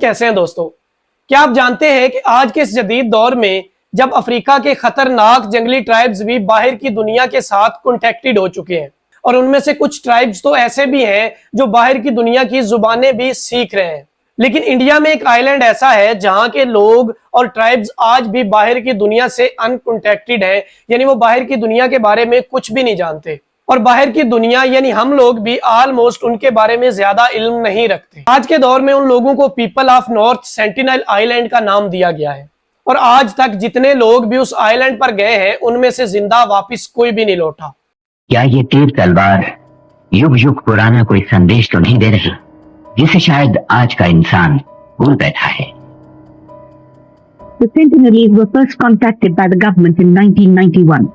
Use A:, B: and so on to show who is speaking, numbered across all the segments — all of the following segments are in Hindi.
A: कैसे हैं दोस्तों? क्या आप जानते हैं कि आज के इस जदीद दौर में जब अफ्रीका के खतरनाक जंगली ट्राइब्स भी बाहर की दुनिया के साथ कॉन्टेक्टेड हो चुके हैं और उनमें से कुछ ट्राइब्स तो ऐसे भी हैं जो बाहर की दुनिया की जुबानें भी सीख रहे हैं। लेकिन इंडिया में एक आइलैंड ऐसा है जहां के लोग और ट्राइब्स आज भी बाहर की दुनिया से अनकॉन्टेक्टेड हैं, यानी वो बाहर की दुनिया के बारे में कुछ भी नहीं जानते और बाहर की दुनिया यानी हम लोग भी ऑलमोस्ट उनके बारे में ज्यादा इल्म नहीं रखते। आज के दौर में उन लोगों को people of north sentinel island का नाम दिया गया है और आज तक जितने लोग भी उस आइलैंड पर गए हैं उनमें से जिंदा वापस कोई भी नहीं लौटा।
B: क्या ये तीर तलवार युग युग पुराना कोई संदेश तो नहीं दे रही जिसे शायद आज का इंसान भूल बैठा है?
C: The Sentinelese were first contacted by the government in 1991.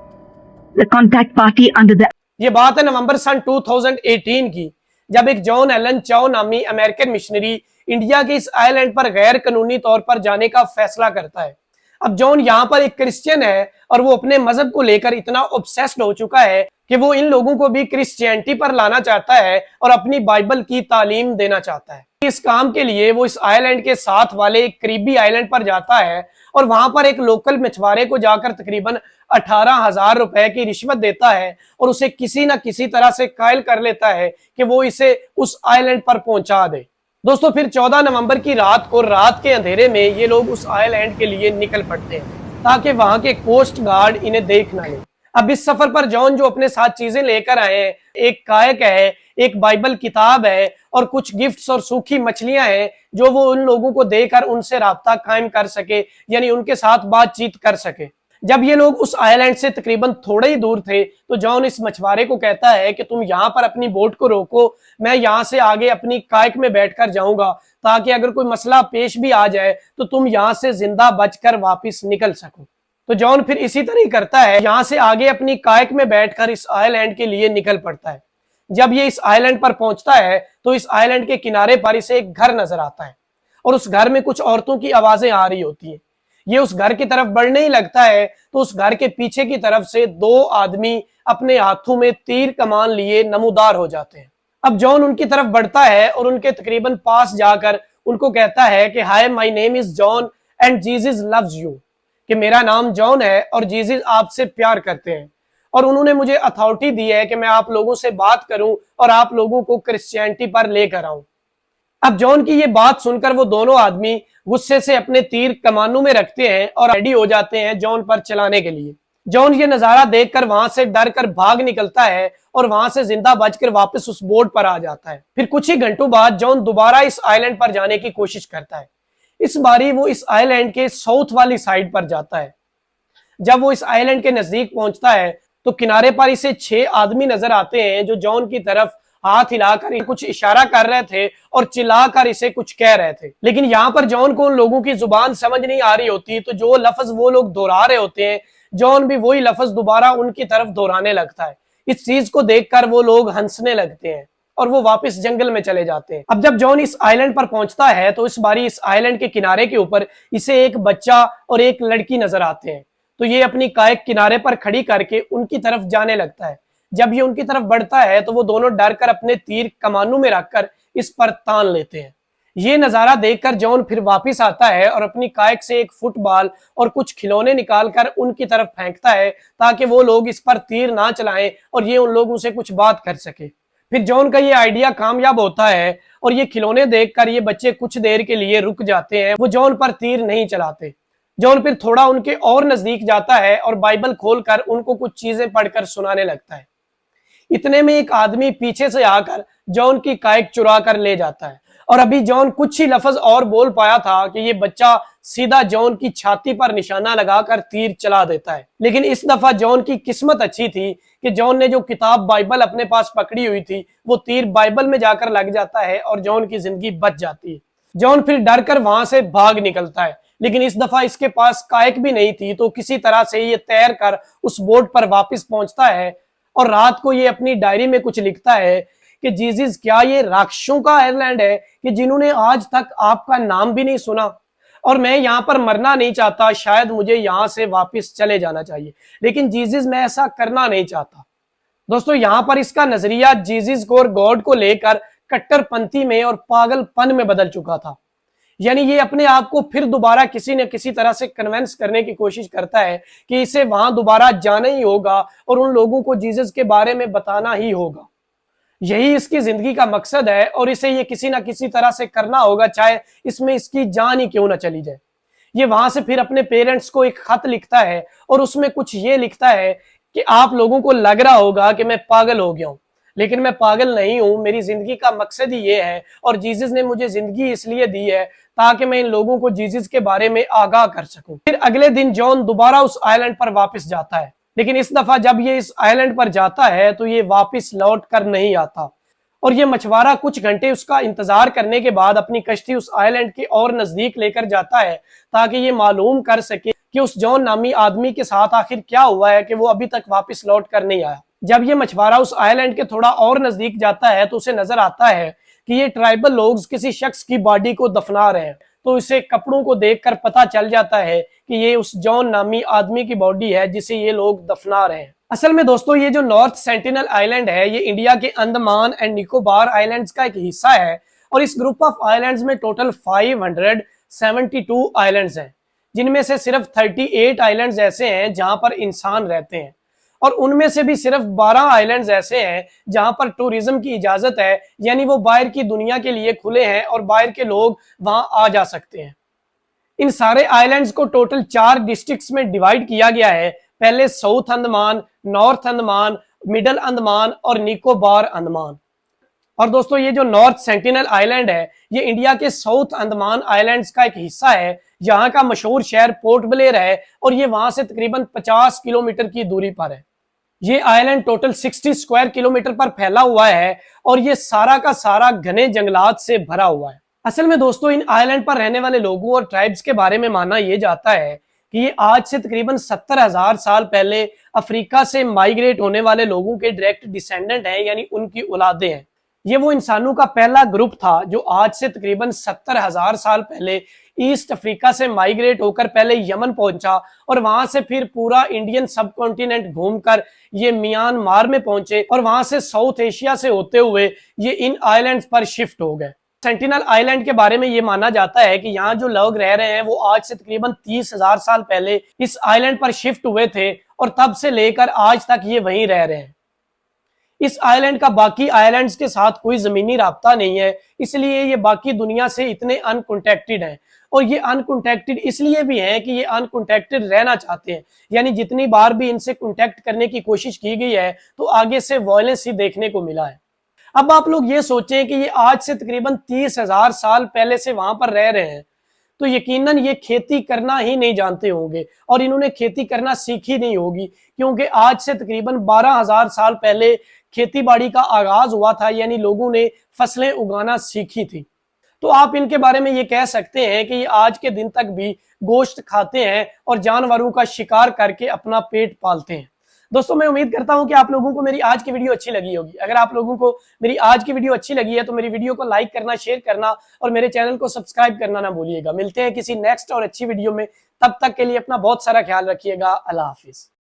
C: The contact party under the
A: ये बात है नवंबर सन 2018 की, जब एक जॉन एलन चाओ नामी अमेरिकन मिशनरी इंडिया के इस आइलैंड पर गैर कानूनी तौर पर जाने का फैसला करता है। अब जॉन यहाँ पर एक क्रिश्चियन है और वो अपने मजहब को लेकर इतना ऑब्सेस्ड हो चुका है कि वो इन लोगों को भी क्रिश्चियनिटी पर लाना चाहता है और अपनी बाइबल की तालीम देना चाहता है। इस काम के लिए वो इस आइलैंड के साथ वाले एक करीबी आइलैंड पर जाता है और वहां पर एक लोकल मछुआरे को जाकर तकरीबन 18,000 रुपए की रिश्वत देता है और उसे किसी न किसी तरह से कायल कर लेता है कि वो इसे उस आइलैंड पर पहुंचा दे। दोस्तों, फिर 14 नवंबर की रात को रात के अंधेरे में ये लोग उस आइलैंड के लिए निकल पड़ते हैं ताकि वहां के कोस्ट गार्ड इन्हें देख ना ले। अब इस सफर पर जॉन जो अपने साथ चीजें लेकर आए हैं, एक कायक है, एक बाइबल किताब है और कुछ गिफ्ट्स और सूखी मछलियां हैं जो वो उन लोगों को देकर उनसे राब्ता कायम कर सके, यानी उनके साथ बातचीत कर सके। जब ये लोग उस आइलैंड से तकरीबन थोड़े ही दूर थे तो जॉन इस मछुआरे को कहता है कि तुम यहाँ पर अपनी बोट को रोको, मैं यहाँ से आगे अपनी कायक में बैठकर जाऊंगा ताकि अगर कोई मसला पेश भी आ जाए तो तुम यहाँ से जिंदा बचकर वापस निकल सको। तो जॉन फिर इसी तरह करता है, यहाँ से आगे अपनी कायक में बैठकर इस आइलैंड के लिए निकल पड़ता है। जब ये इस आइलैंड पर पहुंचता है तो इस आइलैंड के किनारे पर इसे एक घर नजर आता है और उस घर में कुछ औरतों की आवाजें आ रही होती हैं। ये उस घर की तरफ बढ़ने ही लगता है तो उस घर के पीछे की तरफ से दो आदमी अपने हाथों में तीर कमान लिए नमूदार हो जाते हैं। अब जॉन उनकी तरफ बढ़ता है और उनके तकरीबन पास जाकर उनको कहता है कि hi, my name is John and Jesus loves you, कि मेरा नाम जॉन है और जीसस आपसे प्यार करते हैं और उन्होंने मुझे अथॉरिटी दी है कि मैं आप लोगों से बात करूं और आप लोगों को क्रिश्चियनिटी पर लेकर आऊं। अब जॉन की ये बात सुनकर वो दोनों आदमी गुस्से से अपने तीर कमानों में रखते हैं और रेडी हो जाते हैं जॉन पर चलाने के लिए। जॉन ये नजारा देखकर वहां से डर कर भाग निकलता है और वहां से जिंदा बचकर वापस उस बोट पर आ जाता है। फिर कुछ ही घंटों बाद जॉन दोबारा इस आइलैंड पर जाने की कोशिश करता है। इस बारी वो इस आइलैंड के साउथ वाली साइड पर जाता है। जब वो इस आइलैंड के नजदीक पहुंचता है तो किनारे पर इसे 6 आदमी नजर आते हैं जो जॉन की तरफ हाथ हिलाकर कुछ इशारा कर रहे थे और चिल्लाकर इसे कुछ कह रहे थे। लेकिन यहाँ पर जॉन को उन लोगों की जुबान समझ नहीं आ रही होती, तो जो लफ्ज वो लोग दोहरा रहे होते हैं जॉन भी वही लफ्ज दोबारा उनकी तरफ दोहराने लगता है। इस चीज को देखकर वो लोग हंसने लगते हैं और वो वापस जंगल में चले जाते हैं। अब जब जॉन इस आइलैंड पर पहुंचता है तो इस बारी इस आइलैंड के किनारे के ऊपर इसे एक बच्चा और एक लड़की नजर आते हैं। तो ये अपनी कायक किनारे पर खड़ी करके उनकी तरफ जाने लगता है। जब ये उनकी तरफ बढ़ता है तो वो दोनों डर कर अपने तीर कमानों में रखकर इस पर तान लेते हैं। ये नजारा देखकर जॉन फिर वापस आता है और अपनी कायक से एक फुटबॉल और कुछ खिलौने निकालकर उनकी तरफ फेंकता है ताकि वो लोग इस पर तीर ना चलाएं और ये उन लोगों से कुछ बात कर सके। फिर जॉन का ये आइडिया कामयाब होता है और ये खिलौने देखकर ये बच्चे कुछ देर के लिए रुक जाते हैं, वो जॉन पर तीर नहीं चलाते। जॉन फिर थोड़ा उनके और नजदीक जाता है और बाइबल खोलकर उनको कुछ चीजें पढ़कर सुनाने लगता है। इतने में एक आदमी पीछे से आकर जॉन की कायक चुरा कर ले जाता है और अभी जॉन कुछ ही लफ्ज और बोल पाया था कि ये बच्चा सीधा जॉन की छाती पर निशाना लगाकर तीर चला देता है। लेकिन इस दफा जॉन की किस्मत अच्छी थी कि जॉन ने जो किताब बाइबल अपने पास पकड़ी हुई थी वो तीर बाइबल में जाकर लग जाता है और जॉन की जिंदगी बच जाती है। जॉन फिर डर कर वहां से भाग निकलता है, लेकिन इस दफा इसके पास कायक भी नहीं थी तो किसी तरह से ये तैर कर उस बोट पर वापस पहुंचता है और रात को ये अपनी डायरी में कुछ लिखता है कि जीसस, क्या ये राक्षसों का आइलैंड है कि जिन्होंने आज तक आपका नाम भी नहीं सुना, और मैं यहाँ पर मरना नहीं चाहता, शायद मुझे यहाँ से वापस चले जाना चाहिए, लेकिन जीसस मैं ऐसा करना नहीं चाहता। दोस्तों, यहाँ पर इसका नजरिया जीसस को और गॉड को लेकर कट्टरपंथी में और पागलपन में बदल चुका था। यानी ये अपने आप को फिर दोबारा किसी न किसी तरह से कन्विंस करने की कोशिश करता है कि इसे वहां दोबारा जाना ही होगा और उन लोगों को जीसस के बारे में बताना ही होगा। यही इसकी जिंदगी का मकसद है और इसे ये किसी ना किसी तरह से करना होगा, चाहे इसमें इसकी जान ही क्यों ना चली जाए। ये वहां से फिर अपने पेरेंट्स को एक खत लिखता है और उसमें कुछ ये लिखता है कि आप लोगों को लग रहा होगा कि मैं पागल हो गया हूं, लेकिन मैं पागल नहीं हूं। मेरी जिंदगी का मकसद ही ये है और जीसस ने मुझे जिंदगी इसलिए दी है ताकि मैं इन लोगों को जीसस के बारे में आगाह कर सकूं। फिर अगले दिन जॉन दोबारा उस आइलैंड पर वापस जाता है, लेकिन इस दफा जब ये इस आइलैंड पर जाता है तो ये वापस लौट कर नहीं आता और ये मछुआरा कुछ घंटे उसका इंतजार करने के बाद अपनी कश्ती उस आइलैंड के और नजदीक लेकर जाता है ताकि ये मालूम कर सके कि उस जॉन नामी आदमी के साथ आखिर क्या हुआ है कि वो अभी तक वापस लौट कर नहीं आया। जब ये मछुआरा उस आइलैंड के थोड़ा और नजदीक जाता है तो उसे नजर आता है कि ये ट्राइबल लोग किसी शख्स की बॉडी को दफना रहे हैं। तो इसे कपड़ों को देखकर पता चल जाता है कि ये उस जॉन नामी आदमी की बॉडी है जिसे ये लोग दफना रहे हैं। असल में दोस्तों ये जो नॉर्थ सेंटिनल आइलैंड है ये इंडिया के अंडमान एंड निकोबार आइलैंड्स का एक हिस्सा है और इस ग्रुप ऑफ आइलैंड्स में टोटल 572 आइलैंड्स हैं, जिनमें से सिर्फ 38 आइलैंड्स ऐसे हैं जहां पर इंसान रहते हैं और उनमें से भी सिर्फ 12 आइलैंड्स ऐसे हैं जहां पर टूरिज्म की इजाजत है, यानी वो बाहर की दुनिया के लिए खुले हैं और बाहर के लोग वहां आ जा सकते हैं। इन सारे आइलैंड्स को टोटल 4 डिस्ट्रिक्ट्स में डिवाइड किया गया है। पहले south Andaman, north Andaman, middle Andaman और निकोबार अंडमान। और दोस्तों ये जो नॉर्थ सेंटिनल आइलैंड है ये इंडिया के साउथ अंडमान आइलैंड्स का एक हिस्सा है। यहाँ का मशहूर शहर पोर्ट ब्लेयर है और ये वहां से तकरीबन 50 किलोमीटर की दूरी पर है। ये आइलैंड टोटल 60 स्क्वायर किलोमीटर पर फैला हुआ है और ये सारा का सारा घने जंगलात से भरा हुआ है। असल में दोस्तों इन आइलैंड पर रहने वाले लोगों और ट्राइब्स के बारे में माना यह जाता है कि ये आज से तकरीबन 70,000 साल पहले अफ्रीका से माइग्रेट होने वाले लोगों के डायरेक्ट डिसेंडेंट हैं, यानी उनकी औलादे हैं। ये वो इंसानों का पहला ग्रुप था जो आज से तकरीबन 70,000 साल पहले ईस्ट अफ्रीका से माइग्रेट होकर पहले यमन पहुंचा और वहां से फिर पूरा इंडियन सब कॉन्टिनेंट घूमकर ये म्यांमार में पहुंचे और वहां से साउथ एशिया से होते हुए ये इन आइलैंड्स पर शिफ्ट हो गए। सेंटिनल आइलैंड के बारे में ये माना जाता है कि यहाँ जो लोग रह रहे हैं वो आज से तकरीबन 30,000 साल पहले इस आइलैंड पर शिफ्ट हुए थे और तब से लेकर आज तक ये वहीं रह रहे हैं। इस आइलैंड का बाकी आइलैंड्स के साथ कोई जमीनी राब्ता नहीं है, इसलिए ये बाकी दुनिया से इतने अनकॉन्टेक्टेड हैं। और ये अनकॉन्टेक्टेड इसलिए भी हैं कि ये अनकॉन्टेक्टेड रहना चाहते हैं, यानी जितनी बार भी इनसे कॉन्टेक्ट करने की कोशिश की गई है तो आगे से वायलेंस ही देखने को मिला है। अब आप लोग ये सोचें कि ये आज से तकरीबन 30,000 साल पहले से वहां पर रह रहे हैं तो यकीनन ये खेती करना ही नहीं जानते होंगे और इन्होंने खेती करना सीखी नहीं होगी, क्योंकि आज से तकरीबन 12,000 साल पहले खेती बाड़ी का आगाज हुआ था, यानी लोगों ने फसलें उगाना सीखी थी। तो आप इनके बारे में ये कह सकते हैं कि ये आज के दिन तक भी गोश्त खाते हैं और जानवरों का शिकार करके अपना पेट पालते हैं। दोस्तों मैं उम्मीद करता हूं कि आप लोगों को मेरी आज की वीडियो अच्छी लगी होगी। अगर आप लोगों को मेरी आज की वीडियो अच्छी लगी है तो मेरी वीडियो को लाइक करना, शेयर करना और मेरे चैनल को सब्सक्राइब करना ना भूलिएगा। मिलते हैं किसी नेक्स्ट और अच्छी वीडियो में, तब तक के लिए अपना बहुत सारा ख्याल रखिएगा। अल्लाह हाफिज।